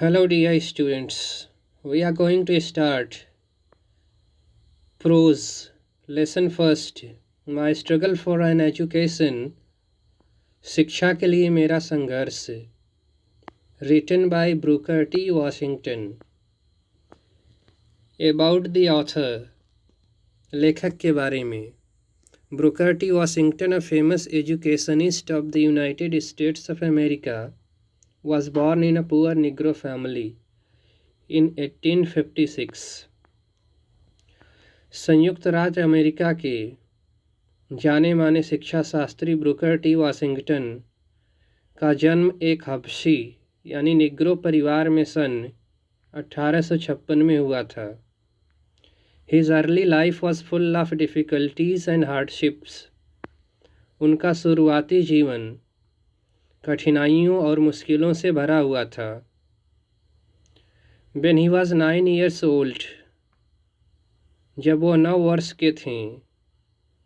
Hello, dear students. We are going to start prose. Lesson first. My struggle for an education. शिक्षा के लिए मेरा संघर्ष. Written by Booker T. Washington. About the author. लेखक के बारे में. Booker T. Washington, a famous educationist of the United States of America, was born in a poor Negro family in 1856. संयुक्त राज्य अमेरिका के जाने माने शिक्षा शास्त्री ब्रूकर टी वाशिंगटन का जन्म एक हबशी यानी निग्रो परिवार में सन 1856 में हुआ था. His early life was full of difficulties and hardships. उनका शुरुआती जीवन कठिनाइयों और मुश्किलों से भरा हुआ था. When he was 9 years old, जब वो 9 वर्ष के थे,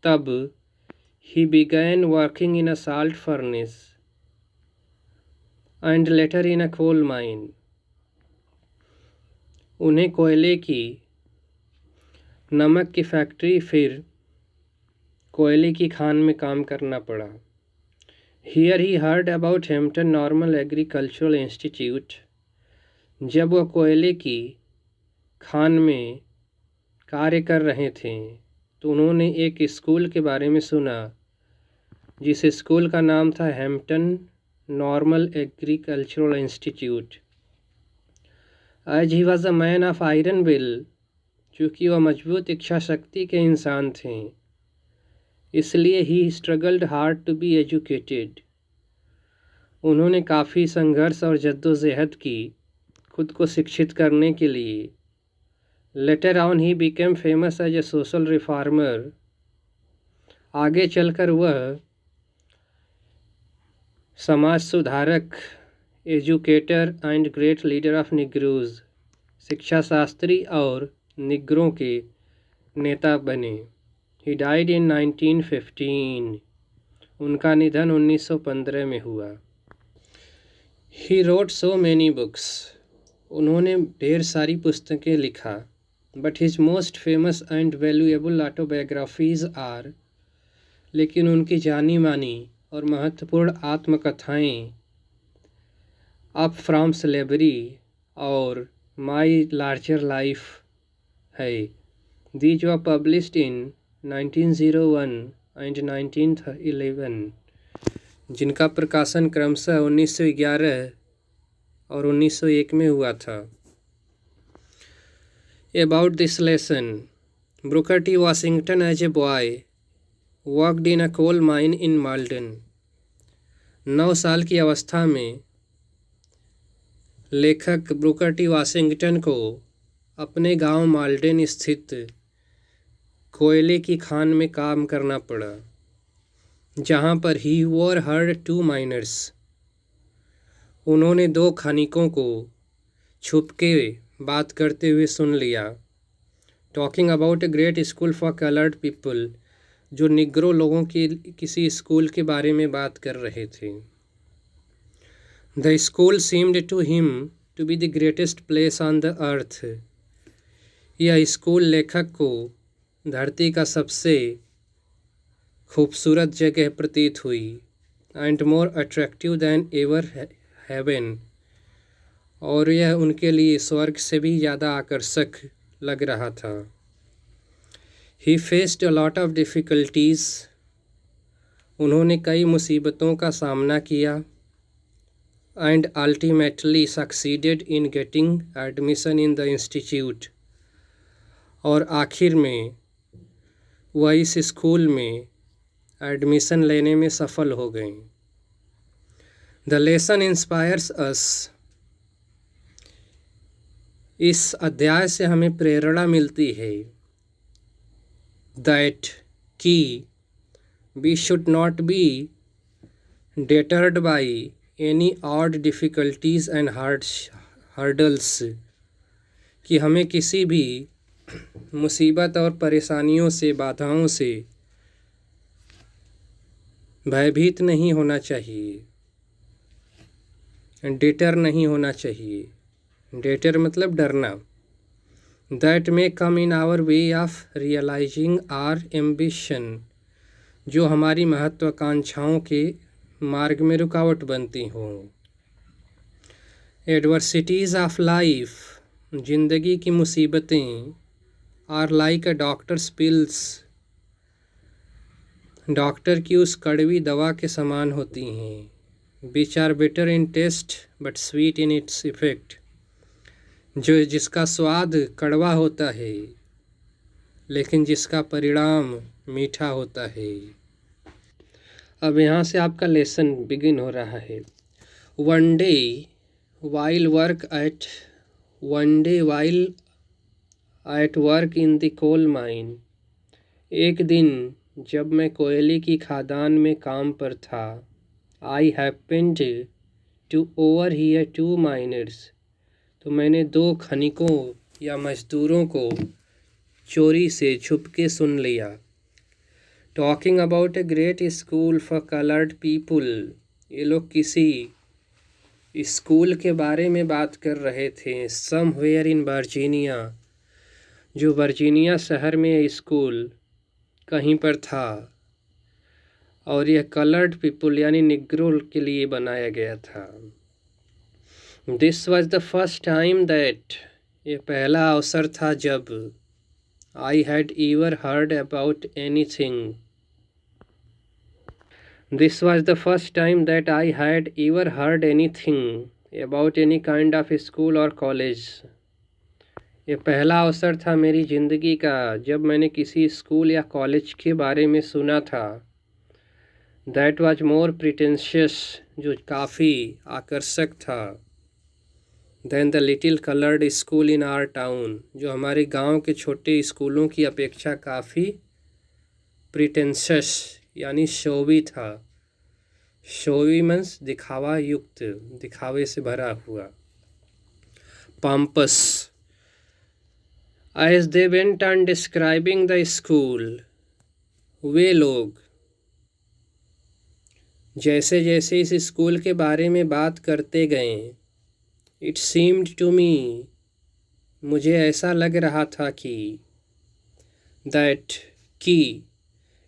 तब he began working in a salt furnace and later in a coal mine. उन्हें कोयले की नमक की फैक्ट्री फिर कोयले की खान में काम करना पड़ा. Here he heard about Hampton Normal Agricultural Institute. जब वह कोयले की खान में कार्य कर रहे थे तो उन्होंने एक स्कूल के बारे में सुना जिस स्कूल का नाम था हैम्पटन नॉर्मल एग्रीकल्चरल इंस्टीट्यूट. आज he was a man of iron will, चूँकि वह मजबूत इच्छा शक्ति के इंसान थे, इसलिए he struggled hard to be educated. उन्होंने काफ़ी संघर्ष और जद्दोजहद की खुद को शिक्षित करने के लिए. Later on he became famous as a social reformer. आगे चलकर वह समाज सुधारक, educator and great leader of Negroes, शिक्षा शास्त्री और निग्रों के नेता बने. He died in 1915. उनका निधन 1915 में हुआ. He wrote so many books. उन्होंने ढेर सारी पुस्तकें लिखा. But his most famous and valuable autobiographies are. लेकिन उनकी जानी मानी और महत्वपूर्ण आत्मकथाएं अप फ्रॉम स्लेवरी और माई लार्जर लाइफ है. These were published in 1901 and 1911, जिनका प्रकाशन क्रमशः 1911 और 1901 में हुआ था. About this lesson, Booker T. Washington as a boy worked in a coal mine in Malden. 9 साल की अवस्था में लेखक ब्रूकर टी वाशिंगटन को अपने गांव माल्डेन स्थित कोयले की खान में काम करना पड़ा, जहां पर ही वर हर्ड 2 माइनर्स. उन्होंने 2 खनिकों को छुपके बात करते हुए सुन लिया. Talking about a great school for coloured people, जो निग्रो लोगों की किसी स्कूल के बारे में बात कर रहे थे. The school seemed to him to be the greatest place on the earth. यह स्कूल लेखक को धरती का सबसे खूबसूरत जगह प्रतीत हुई. And more attractive than ever heaven. और यह उनके लिए स्वर्ग से भी ज़्यादा आकर्षक लग रहा था. ही faced a lot of difficulties. उन्होंने कई मुसीबतों का सामना किया. And ultimately succeeded in getting admission in the institute. और आखिर में वह इस स्कूल में एडमिशन लेने में सफल हो गए. The lesson inspires us. इस अध्याय से हमें प्रेरणा मिलती है दैट कि we should not be deterred by any odd difficulties and hurdles. कि हमें किसी भी मुसीबत और परेशानियों से, बाधाओं से भयभीत नहीं होना चाहिए, डेटर नहीं होना चाहिए. डेटर मतलब डरना। That may come in our way of realizing our ambition, जो हमारी महत्वाकांक्षाओं के मार्ग में रुकावट बनती हों। एडवर्सिटीज़ ऑफ लाइफ, जिंदगी की मुसीबतें, are like a doctor's pills, doctor की उस कड़वी दवा के समान होती हैं। Which are bitter in taste but sweet in its effect, जिसका स्वाद कड़वा होता है लेकिन जिसका परिणाम मीठा होता है। अब यहाँ से आपका लेसन बिगिन हो रहा है। One day while at work in the coal mine, एक दिन जब मैं कोयले की खदान में काम पर था, आई हैपेंड टू ओवरहियर टू माइनर्स, तो मैंने दो खनिकों या मजदूरों को चोरी से छुपके सुन लिया। Talking about a great school for coloured people, ये लोग किसी स्कूल के बारे में बात कर रहे थे। समवेयर इन वर्जीनिया, जो वर्जीनिया शहर में स्कूल कहीं पर था, और यह कलर्ड पीपुल यानी निग्रो के लिए बनाया गया था। This was the first time that, ये पहला अवसर था जब I had ever heard about anything, this was the first time that I had ever heard anything about any kind of school और कॉलेज, ये पहला अवसर था मेरी ज़िंदगी का जब मैंने किसी स्कूल या कॉलेज के बारे में सुना था। दैट वाज मोर प्रिटेंशियस, जो काफ़ी आकर्षक था, than the little coloured school in our town, जो हमारे गांव के छोटे स्कूलों की अपेक्षा काफ़ी प्रिटेंशियस यानी शोवी था। शोवी मीन्स दिखावा युक्त, दिखावे से भरा हुआ। पाम्पस, As they went on describing the school, वे लोग जैसे जैसे इस स्कूल के बारे में बात करते गए, It seemed to me, मुझे ऐसा लग रहा था कि कि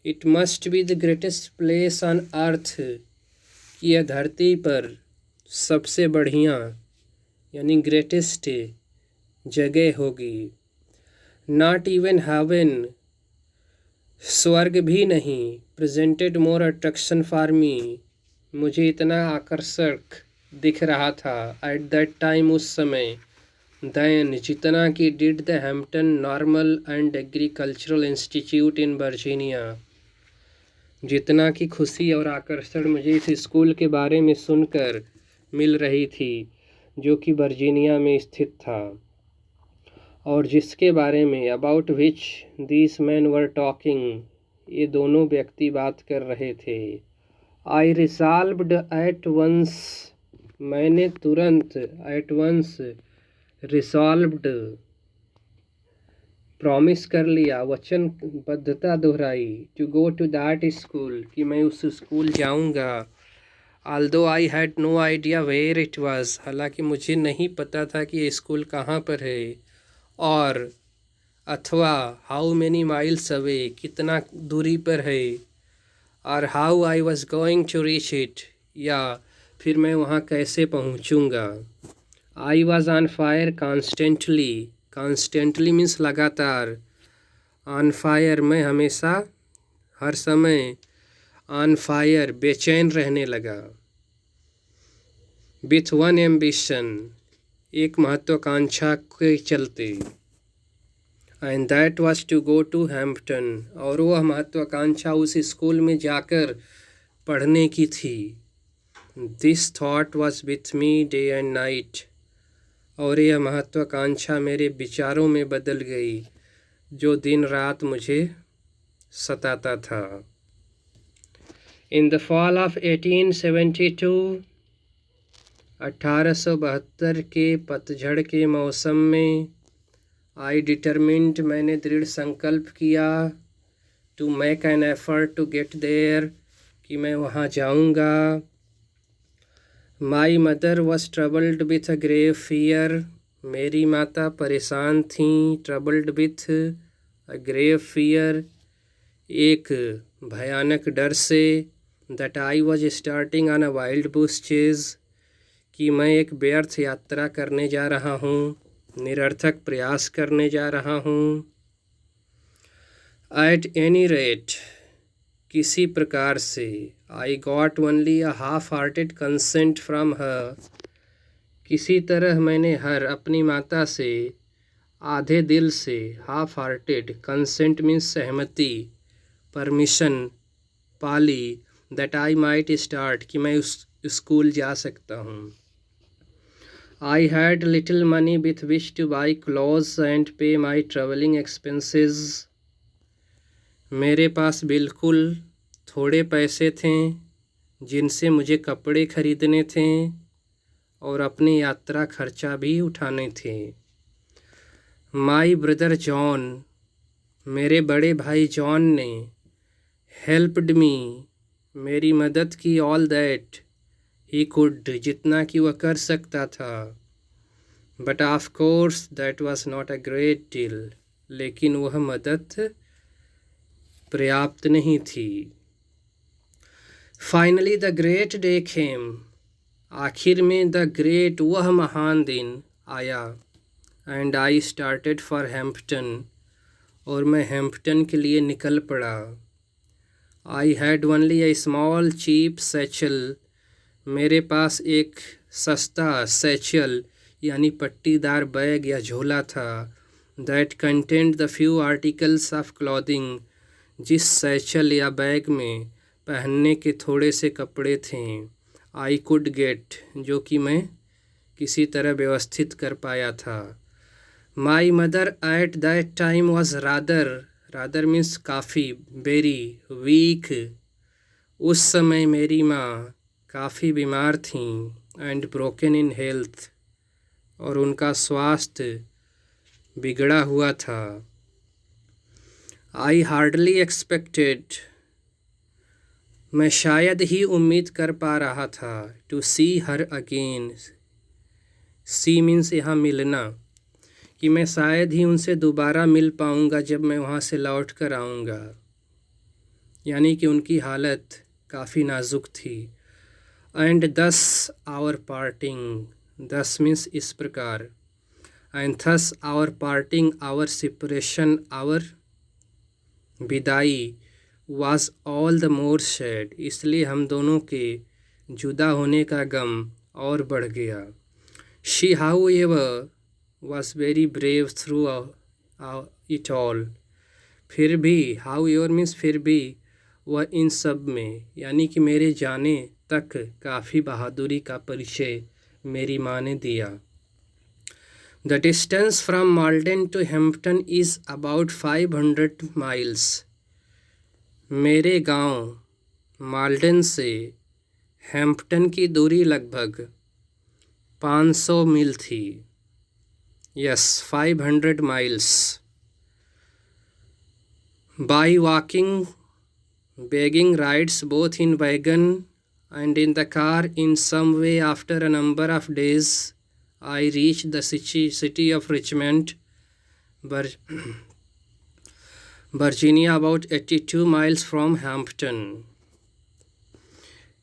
It must be the greatest place on earth, कि यह धरती पर सबसे बढ़िया यानी ग्रेटेस्ट जगह होगी। Not even heaven, स्वर्ग भी नहीं, presented more attraction for me, मुझे इतना आकर्षक दिख रहा था at that time, उस समय, than जितना कि did the Hampton Normal and Agricultural Institute in Virginia, जितना कि खुशी और आकर्षण मुझे इस स्कूल के बारे में सुनकर मिल रही थी जो कि वर्जीनिया में स्थित था, और जिसके बारे में about which these man were talking, ये दोनों व्यक्ति बात कर रहे थे। आई रिजॉल्व्ड एट वंस, मैंने तुरंत, एट वंस रिजॉल्व्ड प्रॉमिस कर लिया, वचनबद्धता दोहराई, to go to that school, कि मैं उस स्कूल जाऊंगा। Although I had no idea where it was, हालांकि मुझे नहीं पता था कि ये स्कूल कहाँ पर है, और अथवा हाउ मैनी माइल्स अवे, कितना दूरी पर है, और how I was going to reach it, या फिर मैं वहाँ कैसे पहुँचूँगा। I was on fire constantly, constantly means लगातार, ऑन फायर मैं हमेशा हर समय, ऑन फायर बेचैन रहने लगा। विथ वन एम्बिशन, एक महत्वाकांक्षा के चलते, and that was to go to Hampton, और वह महत्वाकांक्षा उस स्कूल में जाकर पढ़ने की थी। This thought was with me day and night, और यह महत्वाकांक्षा मेरे विचारों में बदल गई जो दिन रात मुझे सताता था। इन द फॉल ऑफ 1872, 1872 के पतझड़ के मौसम में, आई डिटरमिन्ड, मैंने दृढ़ संकल्प किया, to make an effort to get there, कि मैं वहाँ जाऊँगा। My mother was troubled with a grave fear, मेरी माता परेशान थीं, troubled with a grave fear, एक भयानक डर से, that I was starting on a wild bush chase, कि मैं एक व्यर्थ यात्रा करने जा रहा हूँ, निरर्थक प्रयास करने जा रहा हूँ। एट एनी रेट, किसी प्रकार से, I got only a half hearted consent from her, किसी तरह मैंने अपनी माता से आधे दिल से, हाफ हार्टेड, कंसेंट मीन्स सहमति, permission Pali, that I might start, कि मैं उस स्कूल जा सकता हूँ। I had little money with which two by clothes and पे माई ट्रेवलिंग एक्सपेंसेस, मेरे पास बिल्कुल थोड़े पैसे थे जिनसे मुझे कपड़े खरीदने थे और अपनी यात्रा खर्चा भी उठाने थे। माई ब्रदर जॉन, मेरे बड़े भाई जॉन ने, हेल्प्ड मी, मेरी मदद की, ऑल दैट ही कुड, जितना कि वह कर सकता था। But of course that was not a great deal, लेकिन वह मदद पर्याप्त नहीं थी। Finally the great day came, आखिर में द ग्रेट, वह महान दिन आया। And I started for Hampton, और मैं हैम्पटन के लिए निकल पड़ा। I had only a small cheap satchel, मेरे पास एक सस्ता सैचल यानी पट्टीदार बैग या झोला था। That content the few articles of clothing, जिस सैचल या बैग में पहनने के थोड़े से कपड़े थे। आई कुड गेट, जो कि मैं किसी तरह व्यवस्थित कर पाया था। My mother at that time was rather, rather means काफ़ी, वेरी वीक, उस समय मेरी माँ काफ़ी बीमार थीं, एंड ब्रोकन इन हेल्थ, और उनका स्वास्थ्य बिगड़ा हुआ था। आई हार्डली एक्सपेक्टेड, मैं शायद ही उम्मीद कर पा रहा था, to see her again, see means यहाँ मिलना, कि मैं शायद ही उनसे दोबारा मिल पाऊँगा जब मैं वहाँ से लौट कर आऊँगा, यानी कि उनकी हालत काफ़ी नाजुक थी। एंड दस आवर पार्टिंग, दस मीन्स इस प्रकार, and thus our parting, our separation, our विदाई, was all the more sad, इसलिए हम दोनों के जुदा होने का गम और बढ़ गया। She how ever was very brave through it all, फिर भी, हाउ एवर मीन्स फिर भी, वह इन सब में, यानी कि मेरे जाने तक काफ़ी बहादुरी का परिचय मेरी माँ ने दिया। The distance from Malden to Hampton is about 500 miles, मेरे गांव माल्डन से हैम्पटन की दूरी लगभग 500 मील थी। Yes, 500 miles. By walking, begging rides both in wagon and in the car, in some way after a number of days I reached the city of Richmond, Virginia, about 82 miles from Hampton।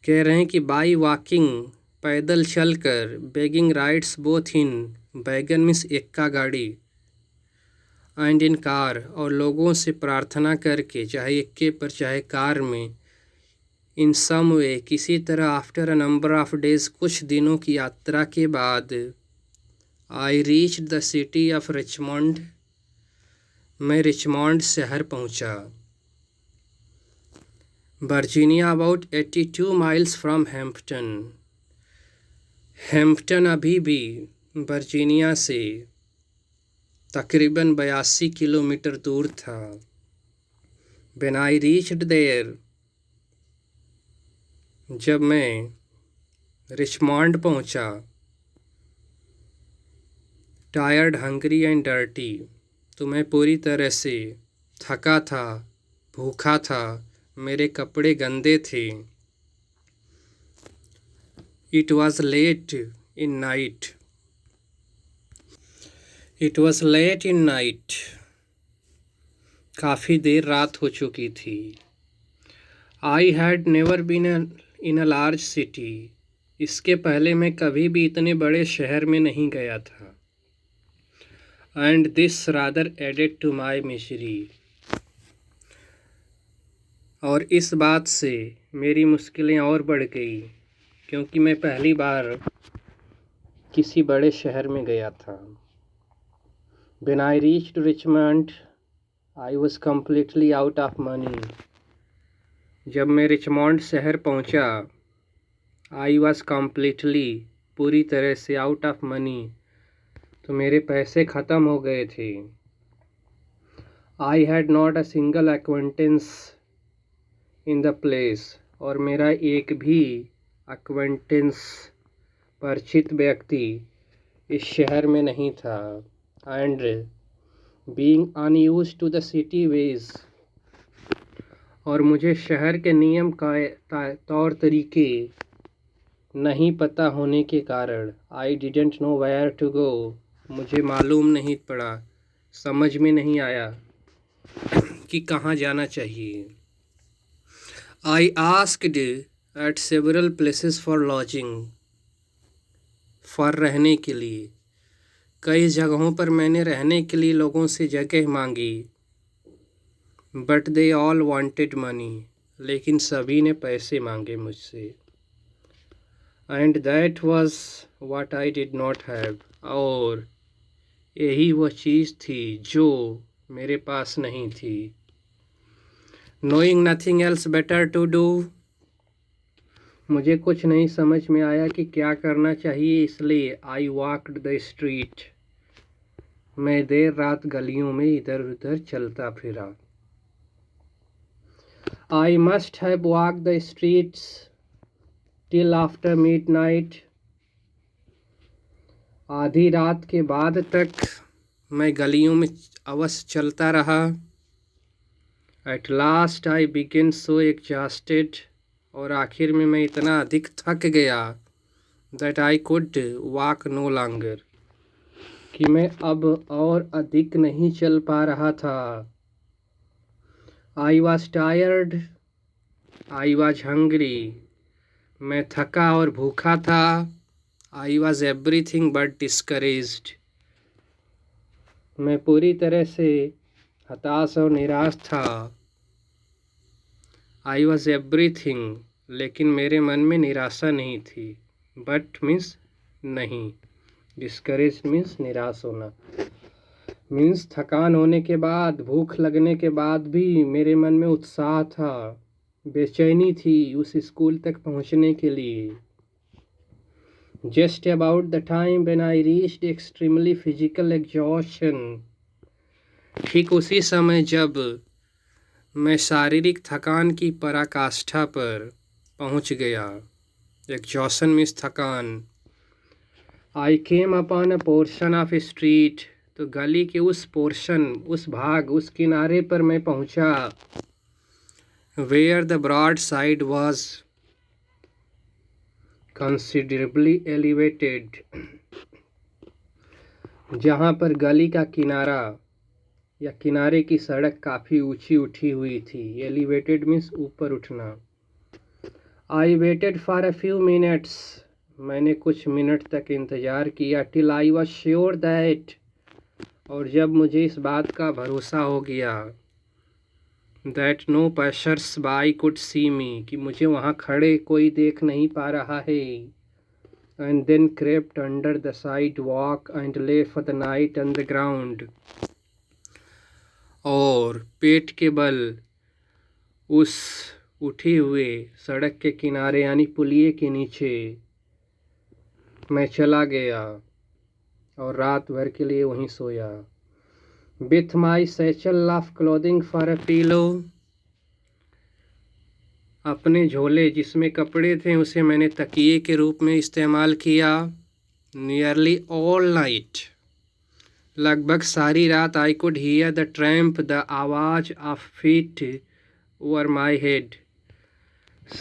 कह रहे हैं कि by walking, पैदल चलकर, begging rides both in, wagon means Ekka गाड़ी, and in car, और लोगों से प्रार्थना करके, चाहे एक्के पर चाहे कार में, इन सम वे, किसी तरह, after a number of days, कुछ दिनों की यात्रा के बाद, I reach the city of Richmond, मैं रिचमंड शहर पहुंचा। Virginia about 82 miles from Hampton, Hampton अभी भी वर्जीनिया से तकरीबन 82 किलोमीटर दूर था। When I reached there, जब मैं रिचमंड पहुंचा, टायर्ड, हंग्री एंड डर्टी, तो मैं पूरी तरह से थका था, भूखा था, मेरे कपड़े गंदे थे। It was late in night, It was late in night. काफ़ी देर रात हो चुकी थी. I had never been in a large city. इसके पहले मैं कभी भी इतने बड़े शहर में नहीं गया था. And this rather added to my misery. और इस बात से मेरी मुश्किलें और बढ़ गई क्योंकि मैं पहली बार किसी बड़े शहर में गया था. When I reached Richmond, I was completely out of money. जब मैं रिचमॉन्ड शहर पहुंचा, I was completely पूरी तरह से out of money, तो मेरे पैसे ख़त्म हो गए थे. I had not a single acquaintance in the place, और मेरा एक भी acquaintance परिचित व्यक्ति इस शहर में नहीं था. And being unused to the city ways, और मुझे शहर के नियम का तौर तरीके नहीं पता होने के कारण I didn't know where to go. मुझे मालूम नहीं पड़ा, समझ में नहीं आया कि कहाँ जाना चाहिए. I asked at several places for lodging, रहने के लिए. कई जगहों पर मैंने रहने के लिए लोगों से जगह मांगी. But they all wanted money, लेकिन सभी ने पैसे मांगे मुझसे. And that was what I did not have, और यही वह चीज़ थी जो मेरे पास नहीं थी. Knowing nothing else better to do, मुझे कुछ नहीं समझ में आया कि क्या करना चाहिए, इसलिए आई वॉकड द स्ट्रीट, मैं देर रात गलियों में इधर उधर चलता फिरा. I must have walked the streets till after midnight. आधी रात के बाद तक मैं गलियों में अवश्य चलता रहा. At last I began so exhausted, और आखिर में मैं इतना अधिक थक गया that I could walk no longer, कि मैं अब और अधिक नहीं चल पा रहा था. I was tired, I was hungry, मैं थका और भूखा था. I was everything but discouraged, मैं पूरी तरह से हताश और निराश था. I was everything, लेकिन मेरे मन में निराशा नहीं थी. But मीन्स नहीं, discouraged मीन्स निराश होना, मीन्स थकान होने के बाद, भूख लगने के बाद भी मेरे मन में उत्साह था, बेचैनी थी उस स्कूल तक पहुंचने के लिए. Just about the time when I reached extremely physical exhaustion, ठीक उसी समय जब मैं शारीरिक थकान की पराकाष्ठा पर पहुंच गया. Exhaustion मीन्स थकान. I came upon a portion of street, तो गली के उस पोर्शन, उस भाग, उस किनारे पर मैं पहुंचा. Where the broad side was considerably elevated, जहाँ पर गली का किनारा या किनारे की सड़क काफ़ी ऊंची उठी हुई थी. एलिवेटेड मीन्स ऊपर उठना. I waited for a few minutes, मैंने कुछ मिनट तक इंतज़ार किया. Till I was sure that, और जब मुझे इस बात का भरोसा हो गया that no passers by could see me, कि मुझे वहाँ खड़े कोई देख नहीं पा रहा है. And then crept under the sidewalk and lay for the night on the ground, और पेट के बल उस उठी हुए सड़क के किनारे यानी पुलिये के नीचे मैं चला गया और रात भर के लिए वहीं सोया. With my satchel of clothing for a pillow, अपने झोले जिसमें कपड़े थे उसे मैंने तकिए के रूप में इस्तेमाल किया. Nearly all night, लगभग सारी रात I could hear the tramp, the आवाज़ of feet over my head,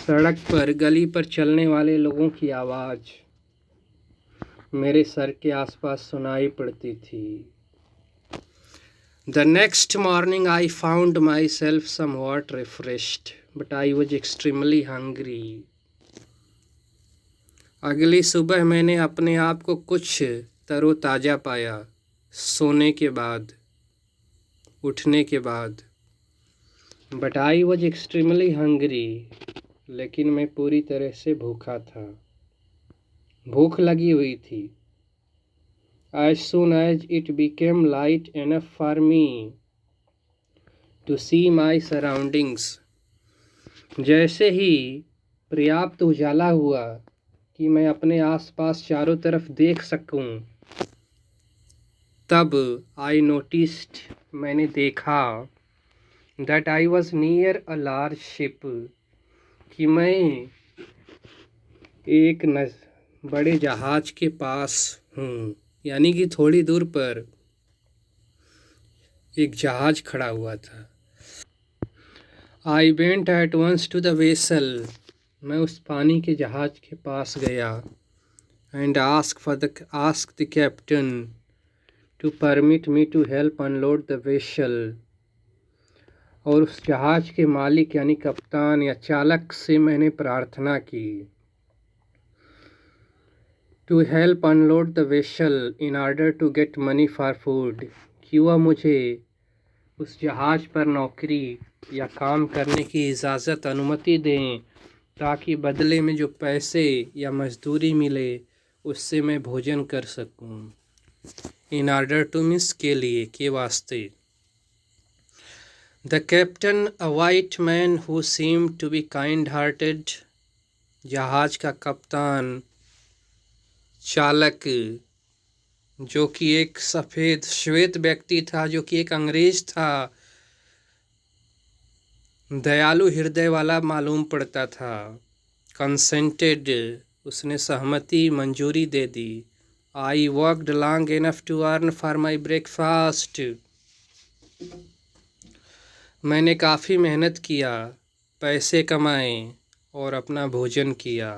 सड़क पर गली पर चलने वाले लोगों की आवाज़ मेरे सर के आसपास सुनाई पड़ती थी. The next morning I found myself somewhat refreshed, but I was extremely hungry. अगली सुबह मैंने अपने आप को कुछ तरोताज़ा पाया, सोने के बाद, उठने के बाद। But I was extremely hungry, लेकिन मैं पूरी तरह से भूखा था, भूख लगी हुई थी। As soon as it became light enough for me to see my surroundings, जैसे ही पर्याप्त उजाला हुआ कि मैं अपने आसपास चारों तरफ देख सकूं, तब I noticed, मैंने देखा, that I was near a large ship, कि मैं एक बड़े जहाज के पास हूँ, यानी कि थोड़ी दूर पर एक जहाज खड़ा हुआ था। I went at once to the vessel, मैं उस पानी के जहाज के पास गया, and asked the captain to permit me to help unload the vessel, और उस जहाज के मालिक यानी कप्तान या चालक से मैंने प्रार्थना की, to help unload the vessel in order to get money for food, कि वह मुझे उस जहाज पर नौकरी या काम करने की इजाज़त अनुमति दें, ताकि बदले में जो पैसे या मजदूरी मिले उससे मैं भोजन कर सकूं। इन ऑर्डर टू मीन्स के लिए, के वास्ते। The captain, a white man who seem to be kind hearted, जहाज का कप्तान, चालक, जो कि एक सफ़ेद श्वेत व्यक्ति था, जो कि एक अंग्रेज था, दयालु हृदय वाला मालूम पड़ता था। कंसेंटेड, उसने सहमति मंजूरी दे दी। I worked long enough to earn for my breakfast, मैंने काफ़ी मेहनत किया, पैसे कमाए और अपना भोजन किया।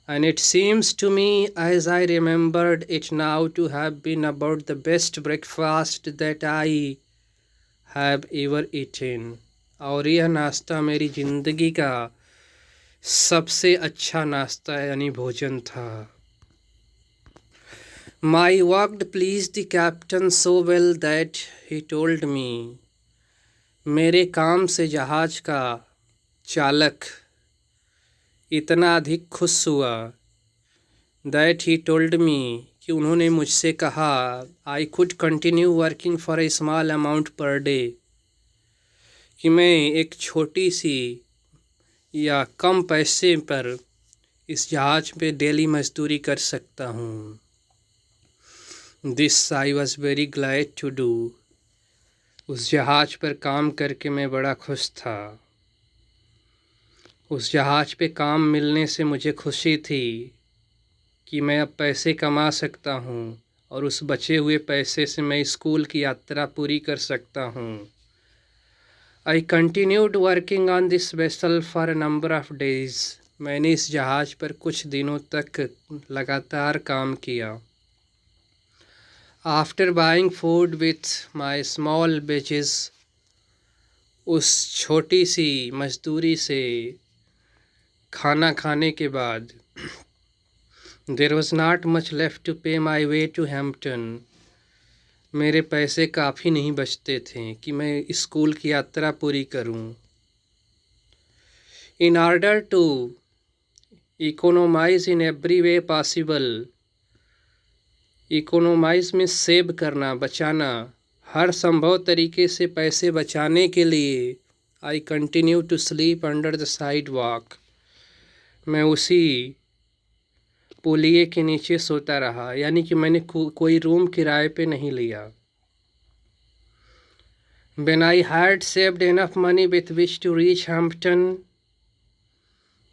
And it seems to me, as I remembered it now, to have been about the best breakfast that I have ever eaten. और यह नाश्ता मेरी ज़िंदगी का सबसे अच्छा नाश्ता यानी भोजन था। My work pleased the captain so well that he told me, मेरे काम से जहाज का चालक इतना अधिक खुश हुआ, दैट ही टोल्ड मी, कि उन्होंने मुझसे कहा, I could continue working for a small amount per day, कि मैं एक छोटी सी या कम पैसे पर इस जहाज पे डेली मजदूरी कर सकता हूँ। This I was very glad to do, उस जहाज पर काम करके मैं बड़ा खुश था। उस जहाज पे काम मिलने से मुझे खुशी थी कि मैं अब पैसे कमा सकता हूँ और उस बचे हुए पैसे से मैं स्कूल की यात्रा पूरी कर सकता हूँ। I continued working on this vessel for a number of days, मैंने इस जहाज़ पर कुछ दिनों तक लगातार काम किया। After buying food with my small wages, उस छोटी सी मजदूरी से खाना खाने के बाद, there was not much left to pay my way to Hampton, मेरे पैसे काफ़ी नहीं बचते थे कि मैं स्कूल की यात्रा पूरी करूं। In order to economize in every way possible, economize में सेव करना, बचाना, हर संभव तरीके से पैसे बचाने के लिए I continue to sleep under the sidewalk, मैं उसी पुलिये के नीचे सोता रहा, यानी कि मैंने कोई रूम किराए पे नहीं लिया। When I had saved enough money with which to reach Hampton,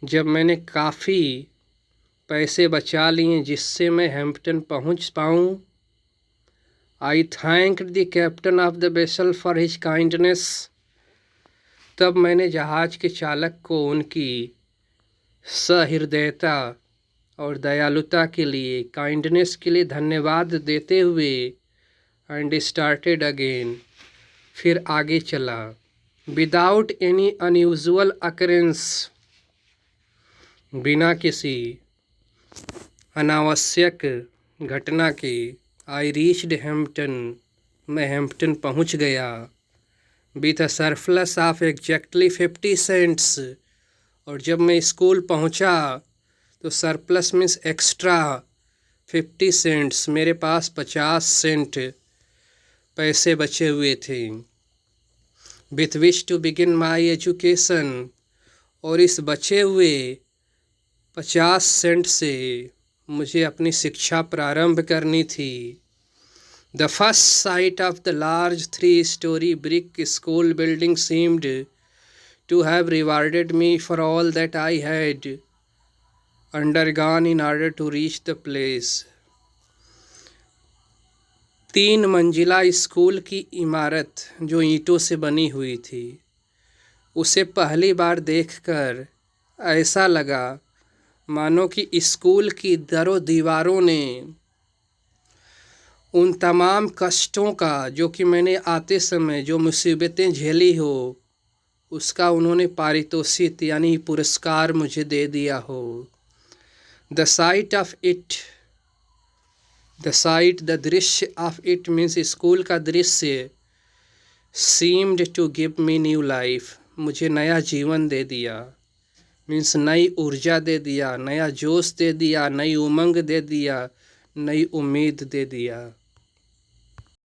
जब मैंने काफ़ी पैसे बचा लिए जिससे मैं हैम्पटन पहुंच पाऊं, I thanked the captain of the vessel for his kindness, तब मैंने जहाज के चालक को उनकी सहृदयता और दयालुता के लिए, काइंडनेस के लिए धन्यवाद देते हुए एंड स्टार्टेड अगेन, फिर आगे चला, विदाउट एनी अनयूजुअल अकरेंस, बिना किसी अनावश्यक घटना के। आई रीच्ड हैम्पटन, मैं हैम्पटन पहुंच गया। With a surplus of exactly 50 cents, और जब मैं स्कूल पहुंचा तो सरप्लस मीन्स एक्स्ट्रा 50 सेंट्स, मेरे पास 50 सेंट पैसे बचे हुए थे। With wish to begin my education, और इस बचे हुए 50 सेंट से मुझे अपनी शिक्षा प्रारंभ करनी थी। The first sight of the large 3-story brick school building seemed to have rewarded me for all that I had undergone in order to reach the place. 3 मंजिला स्कूल की इमारत जो ईंटों से बनी हुई थी, उसे पहली बार देखकर ऐसा लगा मानो कि स्कूल की दरों दीवारों ने उन तमाम कष्टों का, जो कि मैंने आते समय जो मुसीबतें झेली हो, उसका उन्होंने पारितोषिक यानी पुरस्कार मुझे दे दिया हो। The sight of it, the दृश्य ऑफ इट मीन्स स्कूल का दृश्य, seemed to give me new life, मुझे नया जीवन दे दिया, मीन्स नई ऊर्जा दे दिया, नया जोश दे दिया, नई उमंग दे दिया, नई उम्मीद दे दिया।